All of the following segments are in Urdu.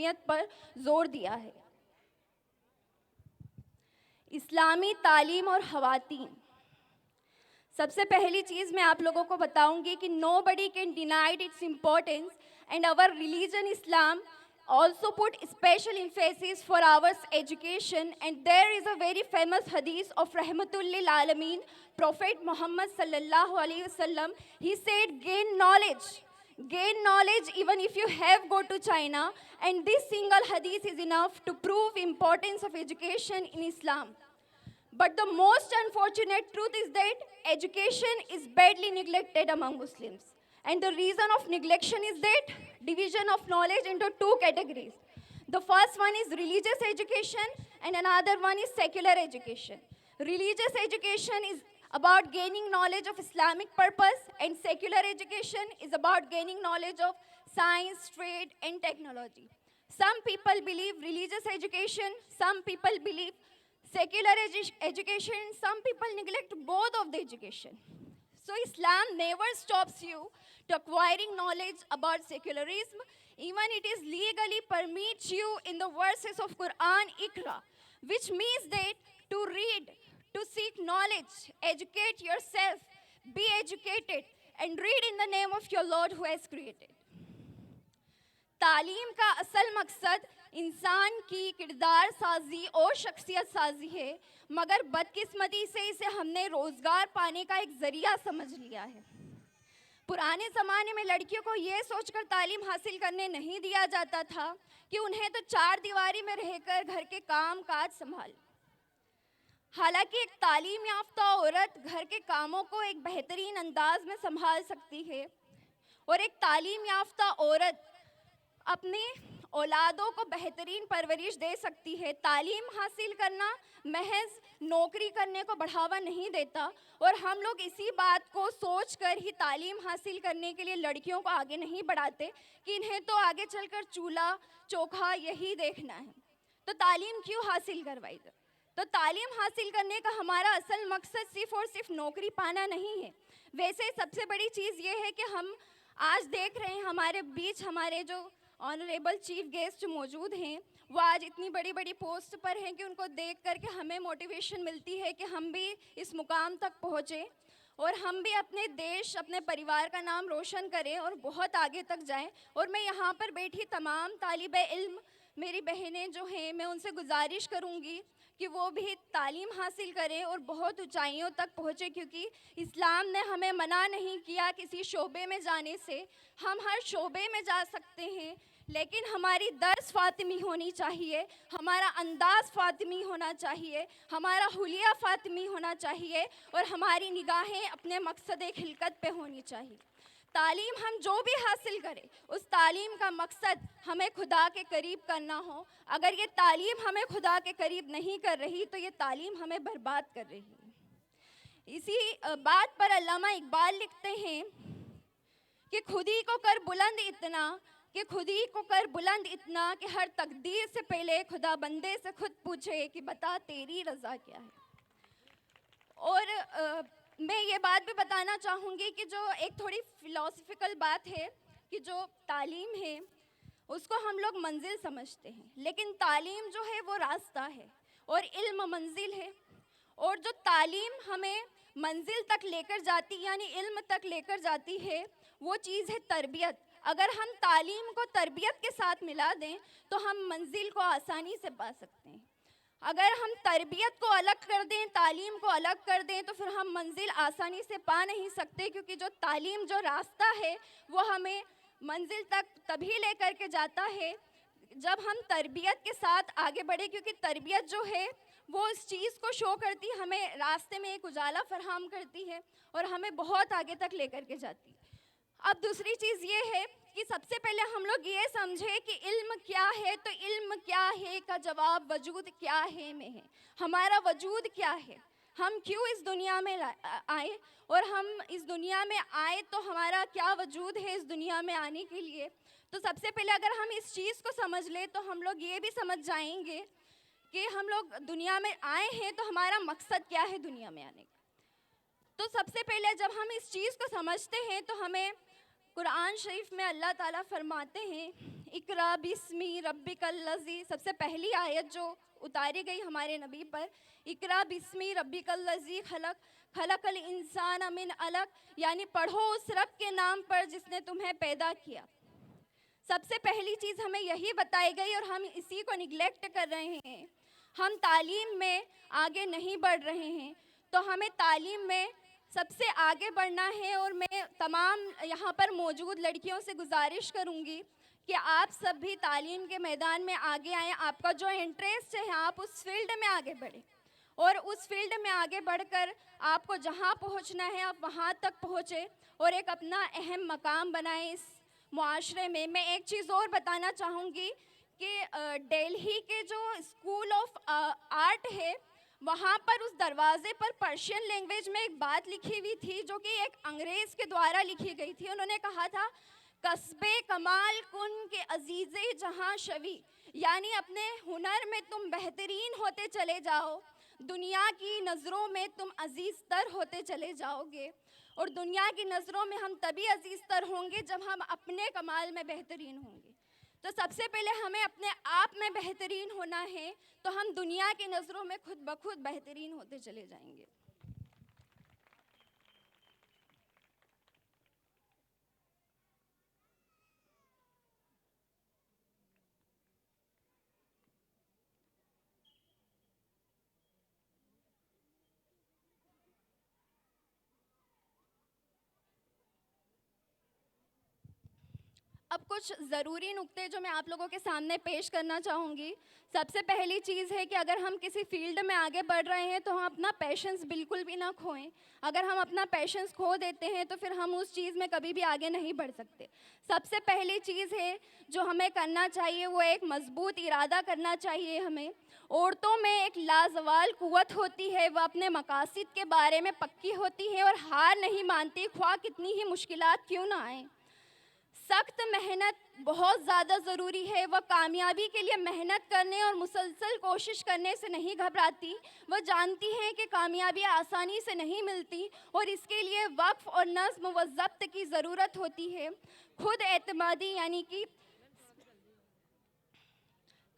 اہمیت پر زور دیا ہے۔ اسلامی تعلیم اور خواتین، سب سے پہلی چیز میں آپ لوگوں کو بتاؤں گی کہ nobody can deny its importance and our religion Islam also put special emphasis for our education, and there is a very famous hadith of Rahmatul lil Alameen, Prophet Muhammad sallallahu alaihi wasallam. He said, gain knowledge even if you have go to China, and this single hadith is enough to prove importance of education in Islam. But the most unfortunate truth is that education is badly neglected among Muslims. And the reason of neglection is that division of knowledge into two categories. The first one is religious education and another one is secular education. Religious education is about gaining knowledge of Islamic purpose, and secular education is about gaining knowledge of science, trade and technology. Some people believe religious education, some people believe secular education, some people neglect both of the education. So Islam never stops you to acquiring knowledge about secularism. Even it is legally permits you in the verses of Quran, Iqra, which means that to read, to seek knowledge, educate yourself, be educated, and read in the name of your Lord who has created. تعلیم کا اصل مقصد انسان کی کردار سازی اور شخصیت سازی ہے، مگر بدقسمتی سے اسے ہم نے روزگار پانے کا ایک ذریعہ سمجھ لیا ہے۔ پرانے زمانے میں لڑکیوں کو یہ سوچ کر تعلیم حاصل کرنے نہیں دیا جاتا تھا کہ انہیں تو چار دیواری میں رہ کر گھر کے کام کاج سنبھال۔ حالانکہ ایک تعلیم یافتہ عورت گھر کے کاموں کو ایک بہترین انداز میں سنبھال سکتی ہے، اور ایک تعلیم یافتہ عورت اپنے اولادوں کو بہترین پرورش دے سکتی ہے۔ تعلیم حاصل کرنا محض نوکری کرنے کو بڑھاوا نہیں دیتا، اور ہم لوگ اسی بات کو سوچ کر ہی تعلیم حاصل کرنے کے لیے لڑکیوں کو آگے نہیں بڑھاتے کہ انہیں تو آگے چل کر چولہا چوکھا یہی دیکھنا ہے، تو تعلیم کیوں حاصل کروائی جائے؟ تو تعلیم حاصل کرنے کا ہمارا اصل مقصد صرف اور صرف نوکری پانا نہیں ہے۔ ویسے سب سے بڑی چیز یہ ہے کہ ہم آج دیکھ رہے ہیں ہمارے بیچ ہمارے جو آنریبل چیف گیسٹ موجود ہیں، وہ آج اتنی بڑی بڑی پوسٹ پر ہیں کہ ان کو دیکھ کر کے ہمیں موٹیویشن ملتی ہے کہ ہم بھی اس مقام تک پہنچیں اور ہم بھی اپنے دیش اپنے پریوار کا نام روشن کریں اور بہت آگے تک جائیں۔ اور میں یہاں پر بیٹھی تمام طالب علم میری بہنیں جو ہیں، میں ان سے گزارش کروں گی کہ وہ بھی تعلیم حاصل کریں اور بہت اونچائیوں تک پہنچے، کیونکہ اسلام نے ہمیں منع نہیں کیا کسی شعبے میں جانے سے۔ ہم ہر شعبے میں جا سکتے ہیں، لیکن ہماری درس فاطمی ہونی چاہیے، ہمارا انداز فاطمی ہونا چاہیے، ہمارا حلیہ فاطمی ہونا چاہیے، اور ہماری نگاہیں اپنے مقصد خلقت پہ ہونی چاہیے۔ تعلیم ہم جو بھی حاصل کریں، اس تعلیم کا مقصد ہمیں خدا کے قریب کرنا ہو۔ اگر یہ تعلیم ہمیں خدا کے قریب نہیں کر رہی تو یہ تعلیم ہمیں برباد کر رہی ہے۔ اسی بات پر علامہ اقبال لکھتے ہیں کہ خودی کو کر بلند اتنا کہ ہر تقدیر سے پہلے خدا بندے سے خود پوچھے کہ بتا تیری رضا کیا ہے۔ اور میں یہ بات بھی بتانا چاہوں گی کہ جو ایک تھوڑی فلاسفیکل بات ہے کہ جو تعلیم ہے اس کو ہم لوگ منزل سمجھتے ہیں، لیکن تعلیم جو ہے وہ راستہ ہے اور علم منزل ہے۔ اور جو تعلیم ہمیں منزل تک لے کر جاتی یعنی علم تک لے کر جاتی ہے وہ چیز ہے تربیت۔ اگر ہم تعلیم کو تربیت کے ساتھ ملا دیں تو ہم منزل کو آسانی سے پا سکتے ہیں۔ اگر ہم تربیت کو الگ کر دیں، تعلیم کو الگ کر دیں تو پھر ہم منزل آسانی سے پا نہیں سکتے، کیونکہ جو تعلیم جو راستہ ہے وہ ہمیں منزل تک تبھی لے کر کے جاتا ہے جب ہم تربیت کے ساتھ آگے بڑھیں، کیونکہ تربیت جو ہے وہ اس چیز کو شو کرتی ہے، ہمیں راستے میں ایک اجالا فراہم کرتی ہے اور ہمیں بہت آگے تک لے کر کے جاتی ہے۔ اب دوسری چیز یہ ہے کہ سب سے پہلے ہم لوگ یہ سمجھے کہ علم کیا ہے، تو علم کیا ہے کا جواب وجود کیا ہے میں ہے۔ ہمارا وجود کیا ہے، ہم کیوں اس دنیا میں آئے، اور ہم اس دنیا میں آئے تو ہمارا کیا وجود ہے اس دنیا میں آنے کے لیے۔ تو سب سے پہلے اگر ہم اس چیز کو سمجھ لیں تو ہم لوگ یہ بھی سمجھ جائیں گے کہ ہم لوگ دنیا میں آئے ہیں تو ہمارا مقصد کیا ہے دنیا میں آنے کا۔ تو سب سے پہلے جب ہم اس چیز کو سمجھتے ہیں تو ہمیں قرآن شریف میں اللہ تعالیٰ فرماتے ہیں اقرا بسمی ربک الذی، سب سے پہلی آیت جو اتاری گئی ہمارے نبی پر، اقرا بسمی ربک الذی خلق خلق الانسان من علق، یعنی پڑھو اس رب کے نام پر جس نے تمہیں پیدا کیا. سب سے پہلی چیز ہمیں یہی بتائی گئی اور ہم اسی کو نگلیکٹ کر رہے ہیں. ہم تعلیم میں آگے نہیں بڑھ رہے ہیں، تو ہمیں تعلیم میں سب سے آگے بڑھنا ہے. اور میں تمام یہاں پر موجود لڑکیوں سے گزارش کروں گی کہ آپ سب بھی تعلیم کے میدان میں آگے آئیں. آپ کا جو انٹرسٹ ہے آپ اس فیلڈ میں آگے بڑھیں، اور اس فیلڈ میں آگے بڑھ کر آپ کو جہاں پہنچنا ہے آپ وہاں تک پہنچیں اور ایک اپنا اہم مقام بنائیں اس معاشرے میں. میں ایک چیز اور بتانا چاہوں گی کہ دہلی کے جو اسکول آف آرٹ ہے وہاں پر اس دروازے پر پرشین لینگویج میں ایک بات لکھی ہوئی تھی جو کہ ایک انگریز کے دوارا لکھی گئی تھی. انہوں نے کہا تھا کسب کمال کن کے عزیز جہاں شوی، یعنی اپنے ہنر میں تم بہترین ہوتے چلے جاؤ، دنیا کی نظروں میں تم عزیز تر ہوتے چلے جاؤ گے. اور دنیا کی نظروں میں ہم تبھی عزیز تر ہوں گے جب ہم اپنے کمال میں بہترین ہوں گے. تو سب سے پہلے ہمیں اپنے آپ میں بہترین ہونا ہے، تو ہم دنیا کی نظروں میں خود بخود بہترین ہوتے چلے جائیں گے. اب کچھ ضروری نکتے جو میں آپ لوگوں کے سامنے پیش کرنا چاہوں گی. سب سے پہلی چیز ہے کہ اگر ہم کسی فیلڈ میں آگے بڑھ رہے ہیں تو ہم اپنا پیشنس بالکل بھی نہ کھوئیں. اگر ہم اپنا پیشنس کھو دیتے ہیں تو پھر ہم اس چیز میں کبھی بھی آگے نہیں بڑھ سکتے. سب سے پہلی چیز ہے جو ہمیں کرنا چاہیے وہ ایک مضبوط ارادہ کرنا چاہیے. ہمیں عورتوں میں ایک لازوال قوت ہوتی ہے، وہ اپنے مقاصد کے بارے میں پکی ہوتی ہے اور ہار نہیں مانتی خواہ کتنی ہی مشکلات کیوں نہ آئیں. سخت محنت بہت زیادہ ضروری ہے. وہ کامیابی کے لیے محنت کرنے اور مسلسل کوشش کرنے سے نہیں گھبراتی. وہ جانتی ہیں کہ کامیابی آسانی سے نہیں ملتی اور اس کے لیے وقف اور نظم و ضبط کی ضرورت ہوتی ہے. خود اعتمادی یعنی کہ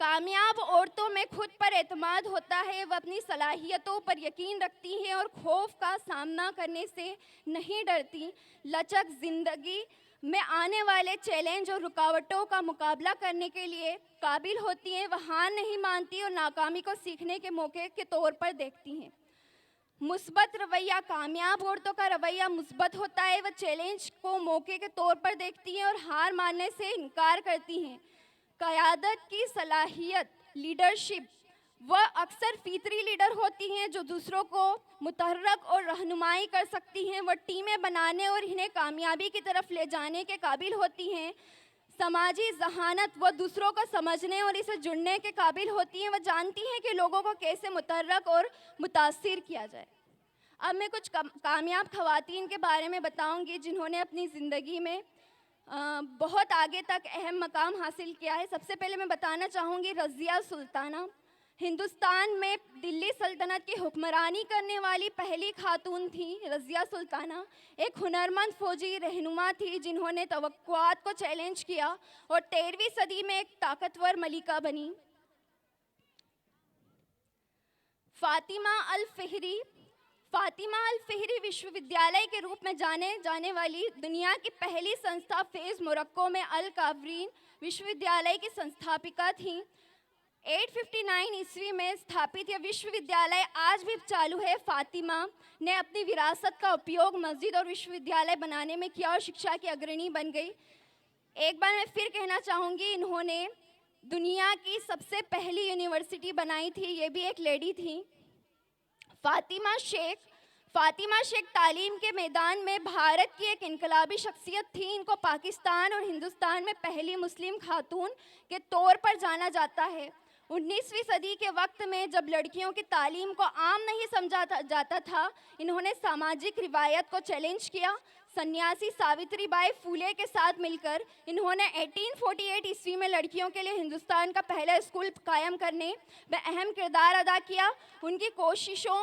کامیاب عورتوں میں خود پر اعتماد ہوتا ہے. وہ اپنی صلاحیتوں پر یقین رکھتی ہیں اور خوف کا سامنا کرنے سے نہیں ڈرتی. لچک زندگی میں آنے والے چیلنج اور رکاوٹوں کا مقابلہ کرنے کے لیے قابل ہوتی ہیں. وہ ہار نہیں مانتی اور ناکامی کو سیکھنے کے موقع کے طور پر دیکھتی ہیں. مثبت رویہ، کامیاب عورتوں کا رویہ مثبت ہوتا ہے. وہ چیلنج کو موقع کے طور پر دیکھتی ہیں اور ہار ماننے سے انکار کرتی ہیں. قیادت کی صلاحیت، لیڈرشپ، وہ اکثر فطری لیڈر ہوتی ہیں جو دوسروں کو متحرک اور رہنمائی کر سکتی ہیں. وہ ٹیمیں بنانے اور انہیں کامیابی کی طرف لے جانے کے قابل ہوتی ہیں. سماجی ذہانت، وہ دوسروں کو سمجھنے اور اسے جڑنے کے قابل ہوتی ہیں. وہ جانتی ہیں کہ لوگوں کو کیسے متحرک اور متاثر کیا جائے. اب میں کچھ کامیاب خواتین کے بارے میں بتاؤں گی جنہوں نے اپنی زندگی میں بہت آگے تک اہم مقام حاصل کیا ہے. سب سے پہلے میں بتانا چاہوں گی رضیہ سلطانہ. ہندوستان میں دلی سلطنت کی حکمرانی کرنے والی پہلی خاتون تھیں رضیہ سلطانہ. ایک ہنرمند فوجی رہنما تھی جنہوں نے توقعات کو چیلنج کیا اور 13ویں صدی میں ایک طاقتور ملکہ بنی. فاطمہ الفہری وشو ودیالیہ کے روپ میں جانے جانے والی دنیا کی پہلی سنستھا فیض موروکو میں الکاورین وشو ودیالیہ کی سنستھاپکا تھیں. 859 عیسوی میں استھاپت یہ وشو ودیالیہ آج بھی چالو ہے. فاطمہ نے اپنی وراثت کا اپیوگ مسجد اور وشو ودیالیہ بنانے میں کیا اور شکشا کی اگرنی بن گئی. ایک بار میں پھر کہنا چاہوں گی انہوں نے دنیا کی سب سے پہلی یونیورسٹی بنائی تھی. یہ بھی ایک لیڈی تھیں. فاطمہ شیخ تعلیم کے میدان میں بھارت کی ایک انقلابی شخصیت تھی. ان کو پاکستان اور ہندوستان میں پہلی مسلم خاتون کے طور پر جانا جاتا ہے. 19ویں صدی کے وقت میں جب لڑکیوں کی تعلیم کو عام نہیں سمجھا جاتا تھا انہوں نے سماجک روایت کو چیلنج کیا. سنیاسی ساوتری بائی پھولے کے ساتھ مل کر انہوں نے 1848 عیسوی میں لڑکیوں کے لیے ہندوستان کا پہلا اسکول قائم کرنے میں اہم کردار ادا کیا. ان کی کوششوں